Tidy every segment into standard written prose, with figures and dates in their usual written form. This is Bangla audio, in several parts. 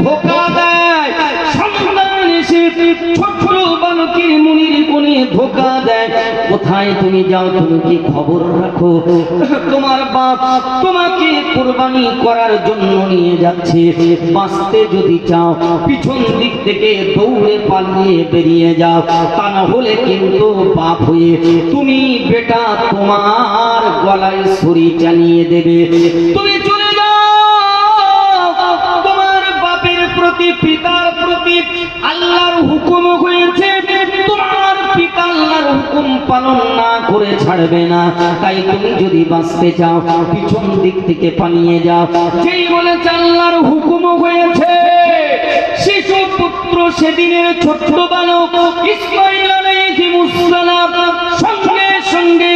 ধোঁকা দেয়, সন্তান এসে ছোট্ট বালকের মনির কোণে ধোঁকা দেয়। কোথায় তুমি যাও, তুমি কি খবর রাখো? তোমার বাপ তোমাকে কুরবানি করার জন্য নিয়ে যাচ্ছে। বাঁচতে যদি চাও পিছন দিক থেকে দৌড়ে পালিয়ে বেরিয়ে যাও, তা না হলে কিন্তু বাপ হয়ে তুমি বেটা তোমার গলায় ছুরি চালিয়ে দেবে। তুমি চলে যাও, তোমার বাপের প্রতি পিতার প্রতি আল্লাহর হুকুম হয়েছে, তোমার পিতা আল্লাহর হুকুম পালন না করে ছাড়বে না। তাই তুমি যদি বাঁচতে চাও পিছন দিক থেকে পালিয়ে যাও। যেই বলেছে আল্লাহর হুকুম হয়েছে, শিশু পুত্র সেদিনের ছোট্ট বালক ইসমাঈল আলাইহিস সালাম সঙ্গে সঙ্গে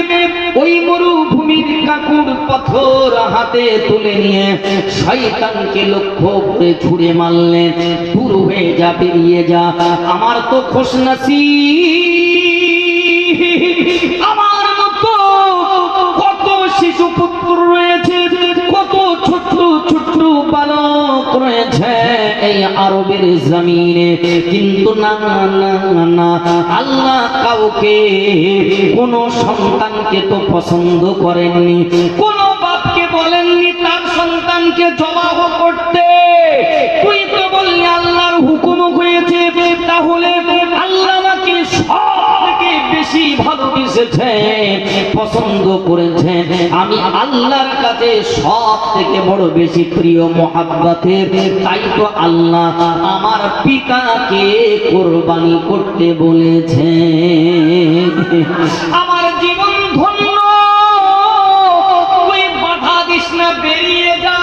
ওই মরুভূমির কাকুর পাথর হাতে তুলে নিয়ে শয়তানকে লক্ষ্য করে ছুঁড়ে মারলেন। দূর হয়ে যা, বেরিয়ে যা, আমার তো খুশনসিব আমার মতো কত শিশু পুত্র রয়েছে, কত ছোট্ট ছোট্ট বালক রয়েছে এই আরবের জমিনে। কিন্তু না না না, আল্লাহ কাউকে কোন সন্তানকে তো পছন্দ করেননি, কোন বাপকে বলেননি তার সন্তানকে জবাহ করতে। তুই তো বললি আল্লাহর হুকুম হয়েছে, তাহলে আল্লাহ আমাকে সবথেকে বেশি ভালোবেসেছেন, পছন্দ করেছেন। আমি আল্লাহর কাছে সব থেকে বড় বেশি প্রিয় মহাব্বতের। তাই তো আল্লাহ আমার পিতাকে কোরবানি করতে বলেছেন। আমার জীবন ধন্য, তুই বাধা দিস না, বেরিয়ে যা।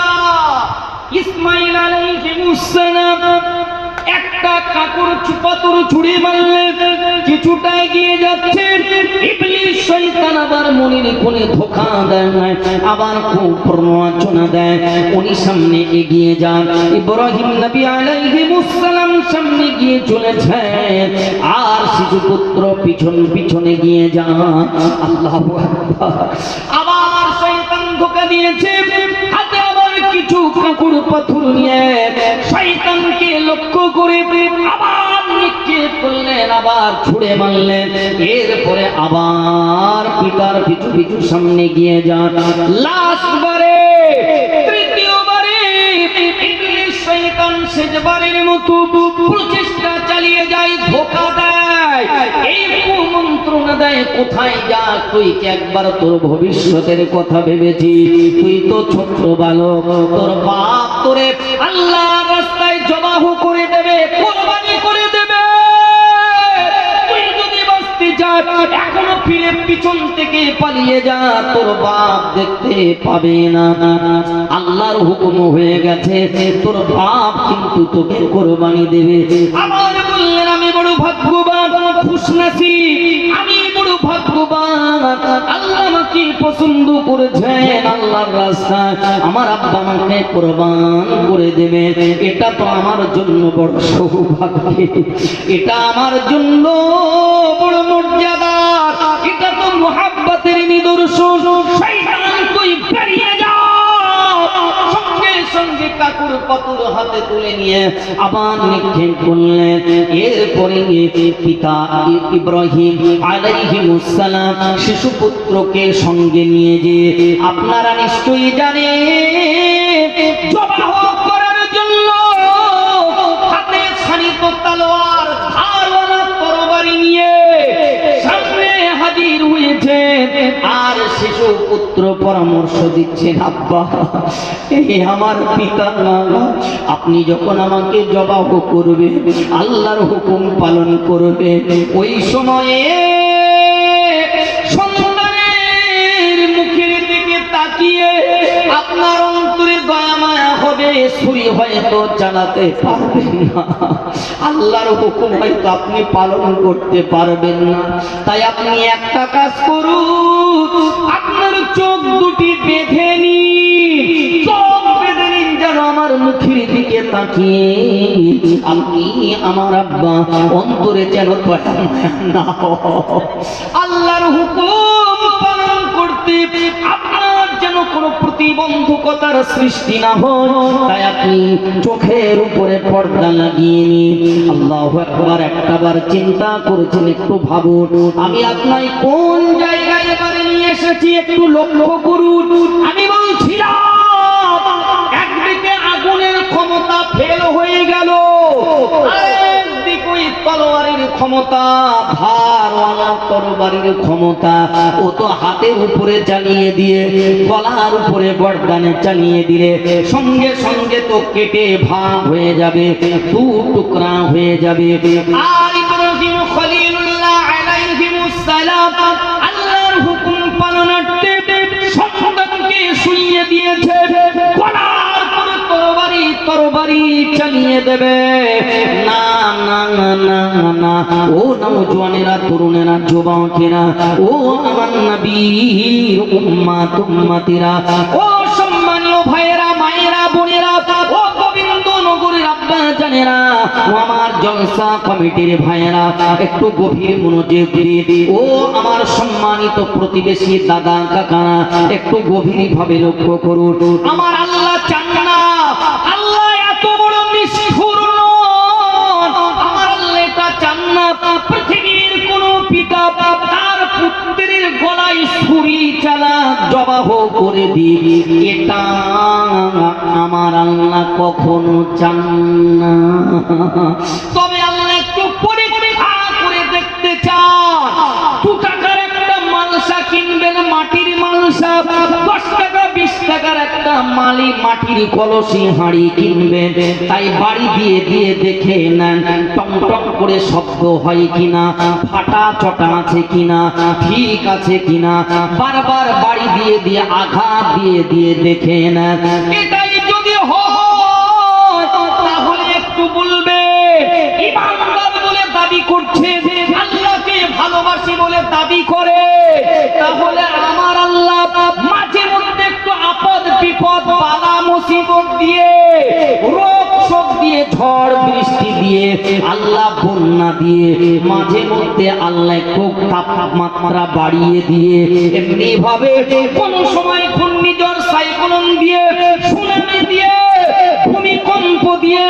ইসমাঈল আলাইহিস সালাম একটা কাকুর পাথর ছুঁড়ে মারলেন, কিছুটা এগিয়ে যাচ্ছে, ইবলিস শয়তান আবার মনির কোণে ধোঁকা দেয়, আবার খুব প্ররোচনা দেয়। উনি সামনে এগিয়ে যান, ইব্রাহিম নবী আলাইহিস সালাম সামনে গিয়ে চলেছেন, আর শিশু পুত্র পিছন পিছনে গিয়ে যান। আল্লাহু আকবার। আবার শয়তান ধোঁকা দিয়েছে, হাতে আবার কিছু কাকুর পাথর নিয়ে শয়তানকে লক্ষ্য করে আবার নিক্ষেপ করলেন, আবার ছুঁড়ে মারলেন। এরপরে আবার পিতার পিছু পিছু সামনে গিয়ে যান। লাস্টবারে, তৃতীয়বারে ইবলিস শয়তান শেষবারের মতো প্রচেষ্টা চালিয়ে যায়, ধোঁকা দেয়, এই কুমন্ত্রণা দেয়, কোথায় যা, তুই কি একবার তোর ভবিষ্যতের কথা ভেবেছিস? তুই তো ছোট্ট বালক, তোর বাপ তোরে আল্লাহর রাস্তায় জবাহ করে দেবে, কোরবানি করে দেবে। তুই যদি বাঁচতে চাস এখনো ফিরে পিছন থেকে পালিয়ে যা, তোর বাপ দেখতে পাবে না। আল্লাহর হুকুম হয়ে গেছে, তোর বাপ কিন্তু তোকে কোরবানি দেবে। আমার বললেন আমি বড় ভাগ্যবান, খুশনসিব, আমি বড় ভাগ্যবান, আল্লাহ আমাকে পছন্দ করেছেন, আল্লাহর রাস্তায় আমার আব্বা আমাকে কোরবান করে দেবে। এটা তো আমার জন্য বড় সৌভাগ্য, এটা আমার জন্য বড় মর্যাদা, এটা তো মুহাব্বতের নিদর্শন। শয়তান তুই বেরিয়ে যা। সঙ্গে সঙ্গে কাকুর পাথর হাতে তুলে নিয়ে আবার নিক্ষেপ করলেন। এরপরে পিতা ইব্রাহিম আলাইহিস সালাম শিশু পুত্রকে সঙ্গে নিয়ে যে, আপনারা নিশ্চয়ই জানেন জবাহ করার জন্য হাতে ছাড়িত তলোয়ার ধারওয়ালা তরবারি নিয়ে সামনে হাজির হয়েছে। আর শিশু পুত্র পরামর্শ দিচ্ছেন, আব্বা এই আমার পিতা না, আপনি যখন আমাকে জবাহ করবে, আল্লাহর হুকুম পালন করবে, ওই সময়ে সন্তানের মুখের দিকে তাকিয়ে আপনার অন্তরে দয়া মায়া হবে, ছুরি হয়তো চালাতে পারবেন না, আল্লাহর হুকুম হয়তো আপনি পালন করতে পারবেন না। তাই আপনি একটা কাজ করুন, আপনার চোখ দুটি বেঁধে নিন, চোখ বেঁধে নিন যেন আমার মুখের দিকে তাকিয়ে আপনি আমার আব্বা অন্তরে যেন দয়া মায়া না হয়, আল্লাহর হুকুম পালন করতে আপনার যেন কোনো প্রতিবন্ধকতার সৃষ্টি না হয়, তাই আপনি চোখের উপরে পর্দা লাগিয়ে নিন। আল্লাহু আকবার। একটাবার চিন্তা করেছেন, একটু ভাবুন, আমি আপনাকে কোন জায়গায় এবারে নিয়ে এসেছি একটু লক্ষ্য করুন। আমি বলছিলাম একদিকে আগুনের ক্ষমতা ফেল হয়ে গেল, আরেকদিকে ওই তলোয়ারের ক্ষমতা, ধারওয়ালা তরবারির ক্ষমতা, ও তো হাতের উপরে চালিয়ে দিয়ে গলার উপরে গর্দানে চালিয়ে দিলে সঙ্গে সঙ্গে তো কেটে ভাগ হয়ে যাবে, দু টুকরা হয়ে যাবে। আর ইব্রাহিম খলিলুল্লাহ আলাইহিস সালাম আল্লাহর হুকুম পালনার্থে সন্তানকে শুইয়ে দিয়েছে, গলার উপরে তরবারি চালিয়ে দেবে। না না না না, ও নওজওয়ানেরা, তরুণেরা, যুবকেরা, ও আমার নবীর উম্মত উম্মতিরা, ও সম্মানীয় ভাইয়েরা, মায়েরা, বোনেরা, ও গোবিন্দ নগরীর আব্বা জানেরা, ও আমার জলসা কমিটির ভাইয়েরা, একটু গভীর মনোযোগ দিয়ে, ও আমার সম্মানিত প্রতিবেশী দাদা কাকারা, একটু গভীর ভাবে লক্ষ্য করুন। আমার আল্লাহ চান না, আল্লাহ এত বড় নিষ্ঠুর নন, আমার আল্লাহ এটা চান না পৃথিবীর কোন পিতা তার পুত্রের গলায় ছুরি চালা জবাহ করে দিই, এটা আমার আল্লাহ কখনো চান না। তবে আল্লাহ একটু পরীক্ষা করে দেখতে চান। 2 টাকার একটা মালসা কিনবেন, মাটির মালসা, 10 টাকা 20 টাকার একটা মাটির কলসি হাঁড়ি কিনবেন, তাই বাড়ি দিয়ে দিয়ে দেখে নেন টং টং করে শব্দ হয় কিনা, ফাটা চটা আছে কিনা, ঠিক আছে কিনা, বারবার বাড়ি দিয়ে দিয়ে আঘাত দিয়ে দিয়ে দেখে নেন। এটাই যদি হয় তাহলে একটু বলবে ইমানদার বলে দাবি করছে, আল্লাহকে ভালোবাসি বলে দাবি করে, তাহলে আমার আল্লাহ মাঝে মধ্যে একটু আপদ বিপদ বালা মুসিবত দিয়ে, রোগ শোক দিয়ে, ঝড় বৃষ্টি দিয়ে, আল্লাহ বন্যা দিয়ে, মাঝে মধ্যে আল্লাহ একটু তাপমাত্রা বাড়িয়ে দিয়ে, এমনি ভাবে কোন সময় ঘূর্ণিঝড় সাইক্লোন দিয়ে, সুনামি দিয়ে, ভূমিকম্প দিয়ে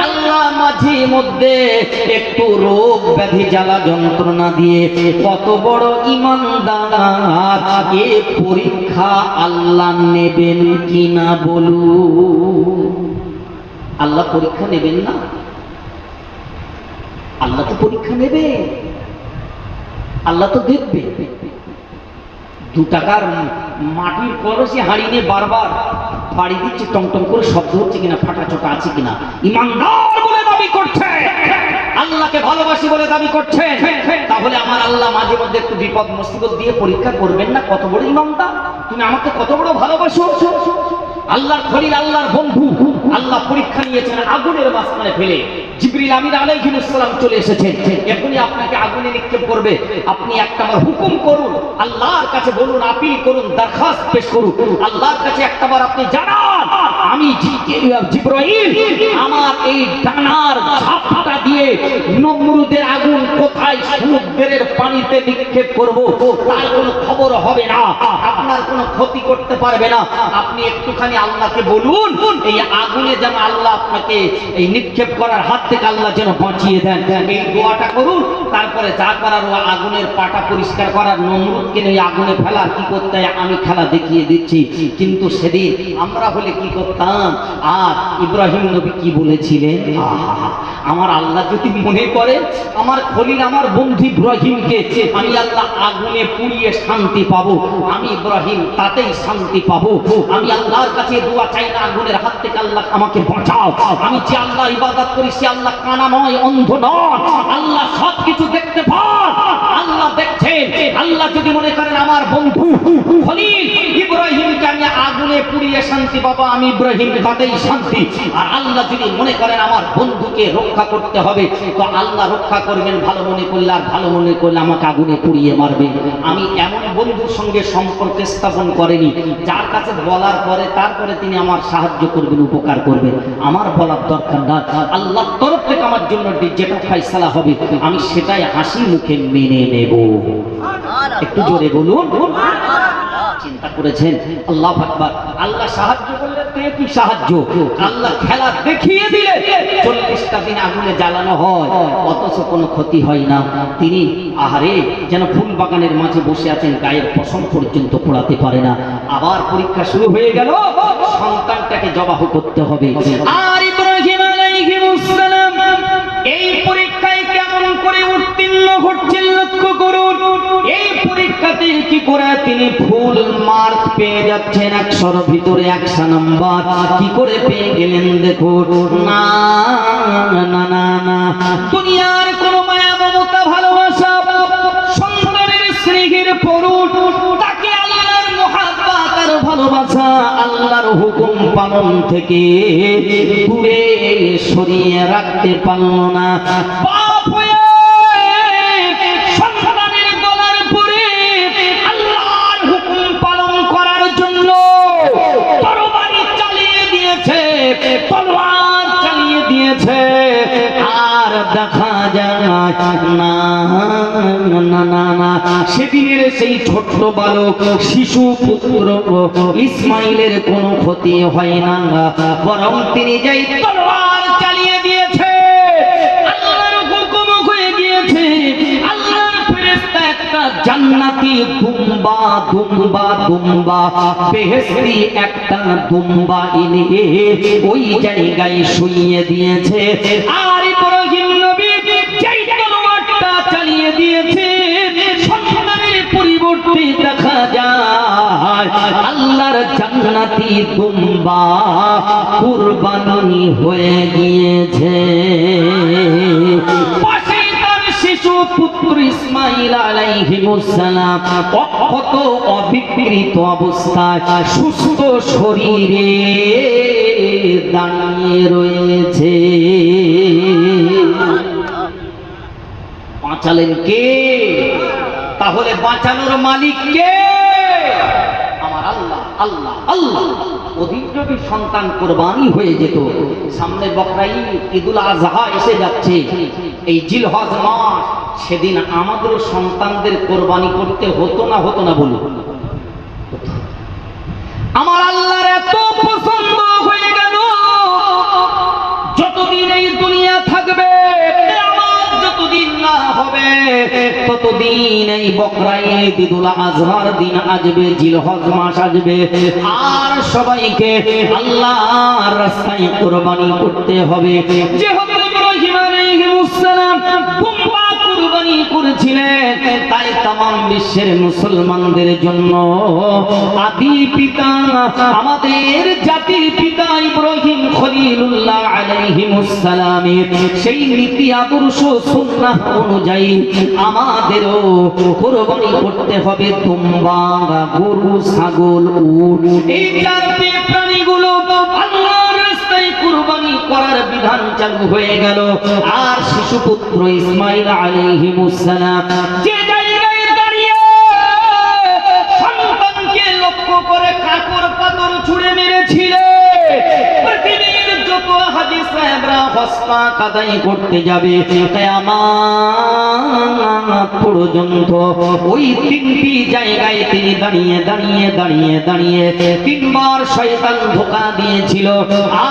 আল্লাহ মাঝে মধ্যে একটু রোগ ব্যাধি জ্বালা যন্ত্রণা দিয়ে, কত বড় ইমানদার এ পরীক্ষা আল্লাহ নেবেন কিনা বলুন? আল্লাহ পরীক্ষা নেবেন না? আল্লাহ তো পরীক্ষা নেবে, আল্লাহ তো দেখবে। 2 টাকার মাটির কলসি হাঁড়ি নিয়ে বারবার বাড়ি দিচ্ছে, টংটং করে শব্দ হচ্ছে কিনা, ফাটা চোটা আছে কিনা, ইমানদার বলে দাবি করছে, আল্লাহকে ভালোবাসি বলে দাবি করছে, তাহলে আমার আল্লাহ মাঝে মধ্যে একটু বিপদ মুসিবত দিয়ে পরীক্ষা করবেন না? কত বড় ইমানদার তুমি, আমাকে কত বড় ভালোবাসো। আল্লাহর খলিল, আল্লাহর বন্ধু, আল্লাহ পরীক্ষা নিয়েছেন আগুনের মাঝখানে ফেলে। জিবরিল আমিন আলাইহিস সালাম চলে এসেছেন, এখনই আপনাকে আগুনে নিক্ষেপ করবে। আপনি একটাবার হুকুম করুন, আল্লাহর কাছে বলুন, আপিল করুন, দরখাস্ত পেশ করুন, আল্লাহর কাছে একটাবার আপনি জানান, আমি জিবরাইল আমার এই ডানার ঝাপটা দিয়ে নমরুদের আগুন কোথায় সমুদ্রের পানিতে নিক্ষেপ করব, তার কোনো খবর হবে না, আপনার কোনো ক্ষতি করতে পারবে না। আপনি একটুখানি আল্লাহকে বলুন, এই আগুনে যেন আল্লাহ আপনাকে এই নিক্ষেপ করার হাত থেকে আল্লাহ যেন বাঁচিয়ে দেন। এই দোয়াটা করুন, তারপরে যা করার ও আগুনের পাটা পরিষ্কার করার, নমরুদকে নিয়ে আগুনে ফেলার কি করতে হয় আমি খেলা দেখিয়ে দিচ্ছি। কিন্তু সেদিন আমরা হলে কি করতাম? আর ইব্রাহিম নবী কি বলেছিলেন? আমার আল্লাহ যদি মনে করে আমার খলিল, আমার বন্ধু ইব্রাহিমকে আমি আল্লাহ আগুনে পুড়িয়ে শান্তি পাবো, আমি ইব্রাহিম তাতেই শান্তি পাবো। আমি আল্লাহর কাছে দোয়া চাই না আগুনের হাত থেকে, আল্লাহ আমাকে বাঁচাও। আমি যে আল্লাহ ইবাদত করি সে আল্লাহ কানা নয়, অন্ধ নয়, আল্লাহ সব কিছু দেখতে পান, আল্লাহ দেখছেন। আল্লাহ যদি মনে করেন আমার বন্ধু খলিল ইব্রাহিমকে আমি আগুনে পুড়িয়ে শান্তি পাবো, আমি ইব্রাহিম তাতেই শান্তি। আর আল্লাহ যদি মনে করেন আমার বন্ধুকে রক্ষা করতে হবে, তো আল্লাহ রক্ষা করবেন ভালো মনে করলে, আর ভালো মনে করলে আমাকে আগুনে পুড়িয়ে মারবে। আমি এমন বন্ধুর সঙ্গে সম্পর্ক স্থাপন করেনি যার কাছে বলার পরে তারপরে তিনি আমার সাহায্য করবেন, উপকার করবেন। আমার বলার দরকার না, আল্লাহর তরফ থেকে আমার জন্য যেটা ফয়সালা হবে আমি সেটাই হাসি মুখে মেনে নেব। একটু জোরে বলুন। চিন্তা করেছেন আল্লাহু আকবার। আল্লাহ সাহায্য করলে তে কি সাহায্য, আল্লাহ খেলা দেখিয়ে দিলে 40টা দিন আগুনে জ্বালানো হয় অথচ কোনো ক্ষতি হয় না। তিনি আহারে যেন ফুল বাগানের মাঝে বসে আছেন, গায়ের পশম পর্যন্ত পোড়াতে পারে না। আবার পরীক্ষা শুরু হয়ে গেল, সন্তানটাকে জবাহ করতে হবে। আর ইব্রাহিম আলাইহিস সালাম এই পরীক্ষায় কেমন করে উত্তীর্ণ ঘটছেন লক্ষ্য করুন। এই পরীক্ষাতে কি করে তিনি ফুল মার্ক পেয়ে যাচ্ছেন, 100-র ভিতরে 100 নাম্বার কি করে পেয়ে গেলেন দেখুন। না না না না, দুনিয়ার কোন মায়া মমতা ভালোবাসা সন্তানের স্নেহের পরুট তাকে আল্লাহর মুহাব্বত আর ভালোবাসা আল্লাহর হুকুম পালন থেকে দূরে সরিয়ে রাখতে পারল না। বাপ হয়ে সন্তানের গলার পরে আল্লাহর হুকুম পালন করার জন্য তরবারি চালিয়ে দিয়েছে, তলোয়ার চালিয়ে দিয়েছে। আর দেখা যায় না না না না, সেদিনের সেই ছোট্ট বালক শিশু পুত্র ইসমাইলের কোনো ক্ষতি হয় না, বরং তিনি যাই তলোয়ার চালিয়ে দিয়েছে। আল্লাহর হুকুম হয়ে গিয়েছে, আল্লাহর ফেরেশতা একটা জান্নাতি দুম্বা দুম্বা দুম্বা বেহেশতি একটা দুম্বা এনে ওই জায়গায় শুইয়ে দিয়েছে। আর ইব্রাহিম নবী যেই তলোয়ারটা চালিয়ে দিয়েছে, সন্তানের পরিবর্তে দেখা যায় আল্লাহর জান্নাতি দুম্বা কুরবানি হয়ে গিয়েছে। পাশে তার শিশু পুত্র ইসমাইল আলাইহিস সালাম অক্ষত অবিকৃত অবস্থায় সুস্থ শরীরে দাঁড়িয়ে রয়েছে। বাঁচালেন কে? তাহলে বাঁচানোর মালিক কে? আমার আল্লাহ আল্লাহ আল্লাহ। অধিক যদি সন্তান কোরবানি হয়ে যেত, সামনে বকরা ঈদ, ঈদুল আজহা এসে যাচ্ছে, এই জিলহজ মাস, সেদিন আমাদের সন্তানদের কোরবানি করতে হতো না হতো না বলুন? আমার আল্লাহর এত পছন্দ হয়ে গেল, যতদিন এই দুনিয়া থাকবে, যতদিন না হবে ততদিন এই বকরা ঈদ, ঈদুল আজহার দিন আসবে, জিলহজ মাস আসবে, আর সবাইকে আল্লাহর রাস্তায় কুরবানি করতে হবে। যেহেতু ইব্রাহিম আলাইহিস সালাম দুম্বা কুরবানি করেছিলেন, তাই तमाम বিশ্বের মুসলমানদের জন্য আদি পিতা, আমাদের জাতির পিতা ইব্রাহিম খলিলুল্লাহ আলাইহিস সালামের সেই নীতি আদর্শ সুন্নাহ অনুযায়ী আমাদেরও কুরবানি করতে হবে দুম্বা, গরু, ছাগল, উট, এই চারটি প্রাণীগুলো আল্লাহর রাস্তায় কুরবানি করার বিধান চালু হয়ে গেল। আর শিশুপুত্র ইসমাইল আলাইহিস সালাম যে জায়গায় দাঁড়িয়ে সন্তানকে লক্ষ্য করে কাকর পাথর ছুঁড়ে মেরেছিলেন, পৃথিবীর যত হাজী সাহেবরা হস্তা কাদাই করতে যাবে কিয়ামত পর্যন্ত ওই তিনটি জায়গায় তিনি দাঁড়িয়ে দাঁড়িয়ে দাঁড়িয়ে দাঁড়িয়ে তিনবার শয়তান ধোঁকা দিয়েছিল,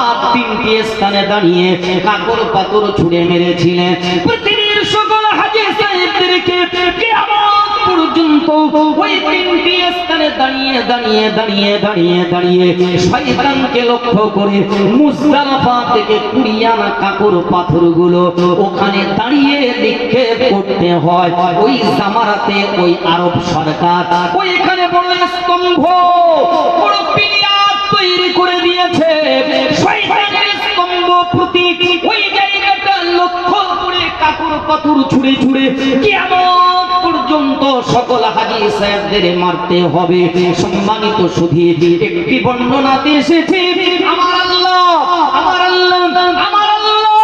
আর তিনটি স্থানে দাঁড়িয়ে কাকর পাথর ছুঁড়ে মেরেছিলেন। পৃথিবীর সকল হাজী সাহেবদেরকে কিয়ামত পর্যন্ত ওই তিনটি স্থানে দাঁড়িয়ে দাঁড়িয়ে দাঁড়িয়ে দাঁড়িয়ে দাঁড়িয়ে শয়তানকে লক্ষ্য করে মুজদালিফা থেকে কুড়িয়ানা কাকর পাথরগুলো ওখানে দাঁড়িয়ে নিক্ষেপ করতে হয়। ওই জামারাতে ওই আরব সরকার ওইখানে বড় স্তম্ভ, বড় পিলার তৈরি করে দিয়েছে, শয়তানের স্তম্ভ প্রতীক। ওই জায়গাটা লক্ষ্য করে কাকর পাথর ছুঁড়ে ছুঁড়ে কিয়ামত পর্যন্ত সকল হাজী সাহেবদের মারতে হবে। সম্মানিত সুধী, একটি বর্ণনাতে এসেছে আমার আল্লাহ আমার আল্লাহ আমার আল্লাহ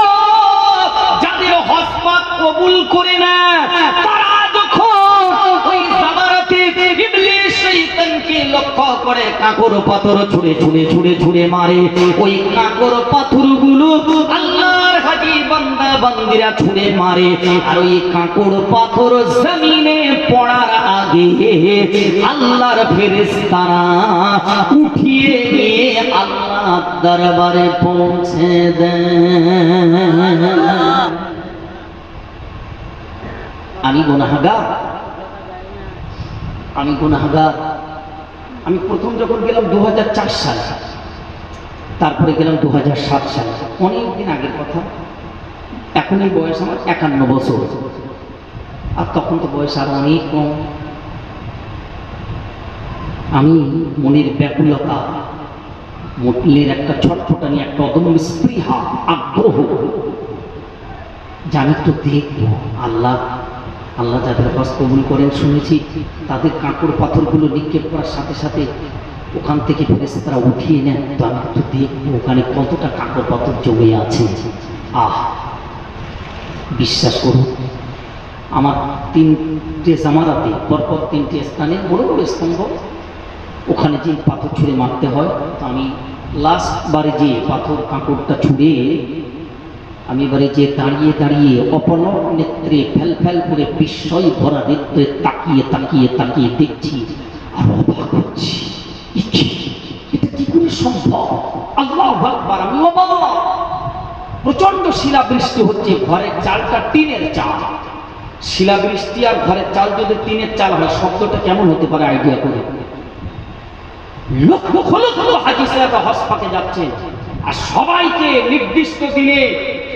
যাদের হজ পাক কবুল করে না, তারা যখন ওই জামারাতে ইবলিস শয়তানকে লক্ষ্য করে কাকর পাথর ছুঁড়ে ছুঁড়ে ছুঁড়ে ছুঁড়ে মারে, ওই কাকর পাথরগুলো আল্লাহর হাজী বান্দা বান্দিরা ছুঁড়ে মারে, আর ওই কাঁকড় পাথর জমিনে পড়ার আগে আল্লাহর ফেরেশতারা উঠিয়ে নিয়ে আল্লাহর দরবারে পৌঁছে দেন। আমি গুনাহগার, আমি গুনাহগার। আমি প্রথম যখন গেলাম 2004 সালে, তারপরে গেলাম 2007 সালে, অনেক দিন আগের কথা। এখন এই বয়স আমার 51 বছর, আর তখন তো বয়স আর অনেক কম। আমি মনের ব্যাকুলতা, মনের একটা ছটফটানি, একটা অদম্য স্পৃহা, আগ্রহ, জানি তো দেখবো আল্লাহ আল্লাহ যাদের কাজ কবুল করেন শুনেছি, তাদের কাঁকড় পাথরগুলো নিক্ষেপ করার সাথে সাথে ওখান থেকে ফেরেশতারা উঠিয়ে নেন। তো আমি একটু দেখবো ওখানে কতটা কাঁকড় পাথর জমে আছে। আহ, বিশ্বাস করুন, আমার 3টে জামারাতে পরপর 3টে স্থানে বড় বড় স্তম্ভ, ওখানে যে পাথর ছুঁড়ে মারতে হয়। তো আমি লাস্ট বারে যে পাথর কাঁকড়টা ছুঁড়ে আমি এবারে যে দাঁড়িয়ে দাঁড়িয়ে অপলক নেত্রে ফেল ফেল করে বিস্ময় ভরা নেত্রে তাকিয়ে তাকিয়ে তাকিয়ে দেখছি আর অবাক হচ্ছি, এটা কি করে সম্ভব? আল্লাহু আকবার। আমি অবাক। প্রচন্ড শিলাবৃষ্টি হচ্ছে, ঘরের চালটা টিনের চাল। শিলাবৃষ্টি আর ঘরের চাল যদি টিনের চাল হয়, শব্দটা কেমন হতে পারে আইডিয়া করে। লক্ষ লক্ষ হাজী সাহেব হজ পাকে যাচ্ছে, আর সবাইকে নির্দিষ্ট দিনে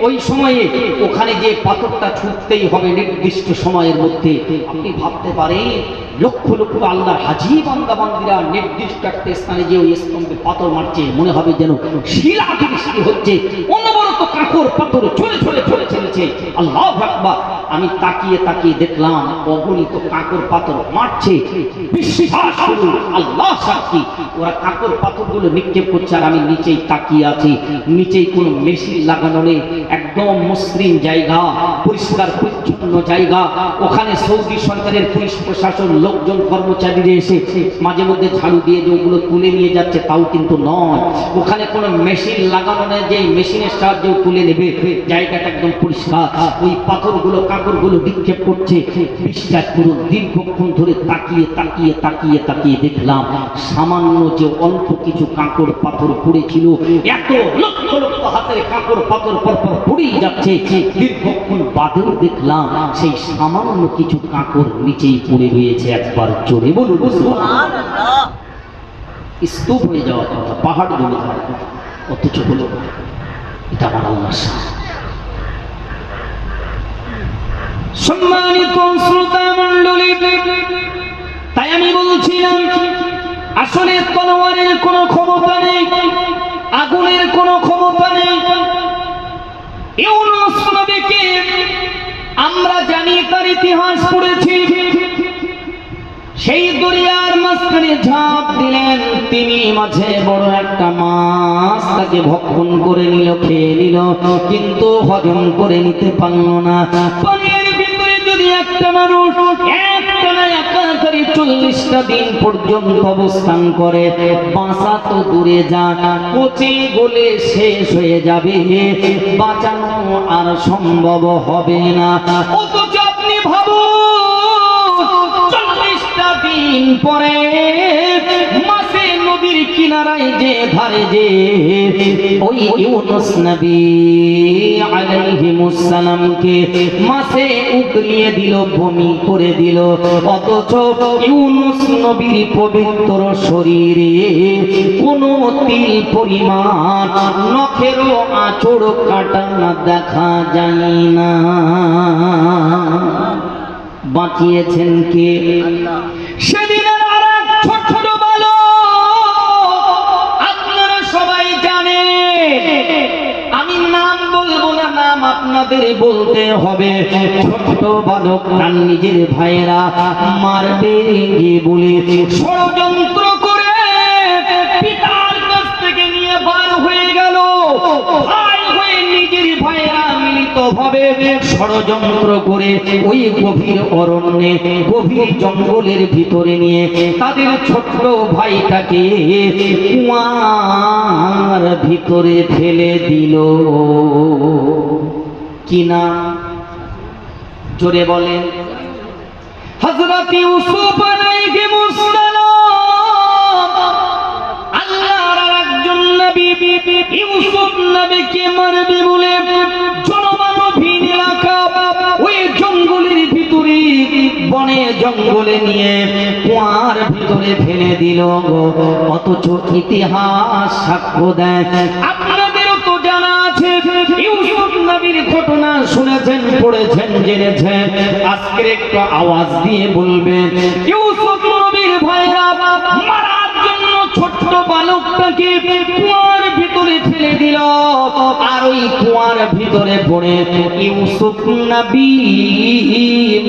ওই সময়ে ওখানে যে পাথরটা ছুটতেই হবে নির্দিষ্ট সময়ের মধ্যে। আপনি ভাবতে পারেন লক্ষ লক্ষ আল্লাহর হাজী বান্দা বান্দিরা নির্দিষ্ট একটা স্থানে যে ওই স্তম্ভে পাথর মারছে, মনে হবে যেন শিলাবৃষ্টি হচ্ছে, অনবরত কাঁকড় পাথর ছুঁড়ে ছুঁড়ে ছুঁড়ে চলেছে। আল্লাহু আকবার। আমি তাকিয়ে তাকিয়ে দেখলাম অগণিত কাঁকড় পাথর মারছে। বিশ্বাস করুন, আল্লাহ সাক্ষী, ওরা কাঁকড় পাথরগুলো নিক্ষেপ করছে, আর আমি নিচেই তাকিয়ে আছি। নিচেই কোনো মেশিন লাগানো নেই, একদম মসৃণ জায়গা, পরিষ্কার পরিচ্ছন্ন জায়গা। ওখানে সৌদি সরকারের পুলিশ প্রশাসন লোকজন কর্মচারীরা এসে মাঝে মধ্যে ঝাড়ু দিয়ে যে ওগুলো তুলে নিয়ে যাচ্ছে, তাও কিন্তু নয়। ওখানে কোনো মেশিন লাগানো নেই যে মেশিনের সাহায্যে তুলে নেবে। জায়গাটা একদম পরিষ্কার। ওই পাথরগুলো কাঁকড়গুলো নিক্ষেপ করছে। বিশ্বাস করুন, দীর্ঘক্ষণ ধরে তাকিয়ে তাকিয়ে তাকিয়ে তাকিয়ে দেখলাম সামান্য যে অল্প কিছু কাঁকড় পাথর পড়েছিল, এত লক্ষ লক্ষ হাতের কাঁকড় পাথর পরপর পড়েই যাচ্ছে। দীর্ঘক্ষণ বাদেও দেখলাম সেই সামান্য কিছু কাঁকড় নিচেই পড়ে রয়েছে। একবার জোরে বলুন সুবহানাল্লাহ। স্তূপ হয়ে যাওয়ার কথা, পাহাড় জমে যাওয়ার কথা, অথচ হলো এটা আমার আল্লাহর শান। সম্মানিত শ্রোতা মণ্ডলী, তাই আমি বলছিলাম আসলে তলোয়ারের কোনো ক্ষমতা নেই, আগুনের কোনো ক্ষমতা নেই। ইউনূস নবীকে আমরা জানি, তার ইতিহাস পড়েছি। সেই দরিয়ার মাঝখানে ঝাঁপ দিলেন তিনি, মাঝে বড় একটা মাছ তাকে ভক্ষণ করে নিল, খেয়ে নিল, কিন্তু হজম করে নিতে পারল না। পানির ভিতরে যদি একটা মানুষ একটানা একাধারে 40টা দিন পর্যন্ত অবস্থান করে, বাঁচা তো দূরে যাক, পচে গলে শেষ হয়ে যাবে, বাঁচানো আর সম্ভব হবে না। অথচ আপনি ভাবুন, 40টা দিন পরে মাছে নদীর কিনারায় যে ধারে যে ওই ইউনূস নবী আলাইহিস সালামকে মাছে উকড়িয়ে দিল, বমি করে দিল। অথচ ইউনূস নবীর পবিত্র শরীরে কোনো তিল পরিমাণ নখেরও আঁচড় কাটা দেখা যায় না। বাঁচিয়েছেন কে? সেদিনের আর এক ছোট ছোট বালক, আপনারা সবাই জানেন, আমি নাম বলবো না, নাম আপনাদের বলতে হবে। ছোট বালক তার নিজের ভাইয়েরা মারবে বলে ষড়যন্ত্র করে পিতার কাছ থেকে নিয়ে বার হয়ে গেল। ভাই হয়ে নিজের ভাইয়েরা মিলিতভাবে ষড়যন্ত্র করে ওই গভীর অরণ্যে, গভীর জঙ্গলের ভিতরে নিয়ে তাদের ছোট্ট ভাইটাকে কুয়ার ভিতরে ফেলে দিল। কি নাম? জোরে বলেন। হযরত ইউসুফ আলাইহিস সালাম আল্লাহর একজন নবী, ইউসুফ নবীকে মারবে বলে জনমানবহীন এলাকা ওই জঙ্গলের ভিতরে, বনে জঙ্গলে নিয়ে কুয়ার ভিতরে ফেলে দিল। অথচ ইতিহাস সাক্ষ্য দেয়, আপনাদেরও তো জানা আছে, ইউসুফ নবীর ঘটনা শুনেছেন, পড়েছেন, জেনেছেন। আজকের একটু আওয়াজ দিয়ে বলবেন, ইউসুফ নবীর ভাইরা মারার জন্য ছোট্ট বালকটাকে কুয়ার ভিতরে ফেলে দিল। আর ওই কুয়ার ভিতরে পড়ে ইউসুফ নবী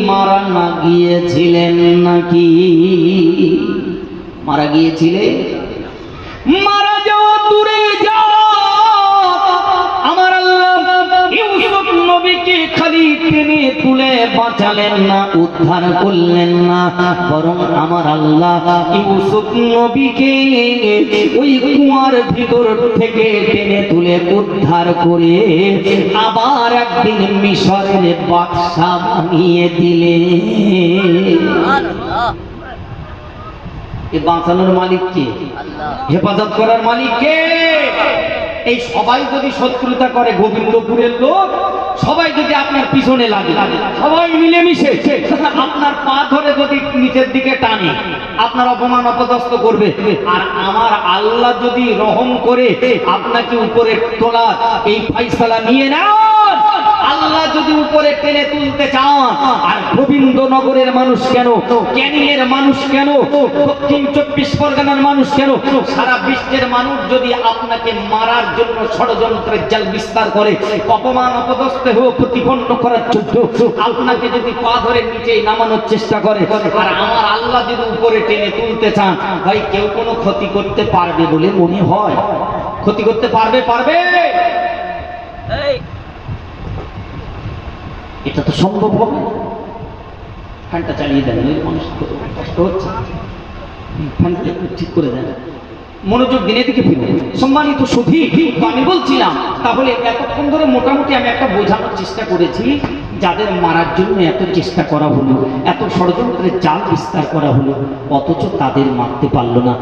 মারা না গিয়েছিলেন নাকি? মারা গিয়েছিলেন? মারা যাওয়া দূরে যাও, আমার আল্লাহ ইউসুফ নবীকে খালি টেনে তুলে বাঁচালেন না, উদ্ধার করলেন না, বরং আমার আল্লাহ ইউসুফ নবীকে ওই কুয়ার ভিতর থেকে টেনে তুলে উদ্ধার করে আবার একদিন মিশরের বাদশা বানিয়ে দিলেন। এ বাঁচানোর মালিক কে? হেফাজত করার মালিক কে? এই সবাই যদি শত্রুতা করে, গোবিন্দপুরের লোক সবাই যদি আপনার পিছনে লাগে, সবাই মিলেমিশে আপনার পা ধরে যদি নিচের দিকে টানে, আপনার অপমান অপদস্থ করবে। আর আমার আল্লাহ যদি রহম করে আপনাকে উপরে তোলার এই ফাইসালা নিয়ে নেন, আল্লাহ যদি উপরে টেনে তুলতে চান, আর গোবিন্দনগরের মানুষ কেন, ক্যানিংয়ের মানুষ কেন, দক্ষিণ 24 পরগনার মানুষ কেন, সারা বিশ্বের মানুষ যদি আপনাকে মারার জন্য ষড়যন্ত্রের জাল বিস্তার করে, অপমান অপদস্থ হয়ে প্রতিপন্ন করার জন্য আপনাকে যদি পা ধরে নিচে নামানোর চেষ্টা করে, আর আমার আল্লাহ যদি উপরে টেনে তুলতে চান, ভাই কেউ কোনো ক্ষতি করতে পারবে বলে মনে হয়? ক্ষতি করতে পারবে? পারবে? এটা তো সম্ভব হবে। ফ্যানটা চালিয়ে দেন, মানুষ কষ্ট হচ্ছে, ফ্যানটা ঠিক করে দেন, মনোযোগ দিনে দিকে ফিরবে। সম্মানিত সুধী, আমি বলছিলাম তাহলে এতক্ষণ ধরে মোটামুটি আমি একটা বোঝানোর চেষ্টা করেছি, যাদের মারার জন্য এত চেষ্টা করা হলো, এত ষড়যন্ত্রের জাল বিস্তার করা হলো, অথচ তাদের মারতে পারলো না।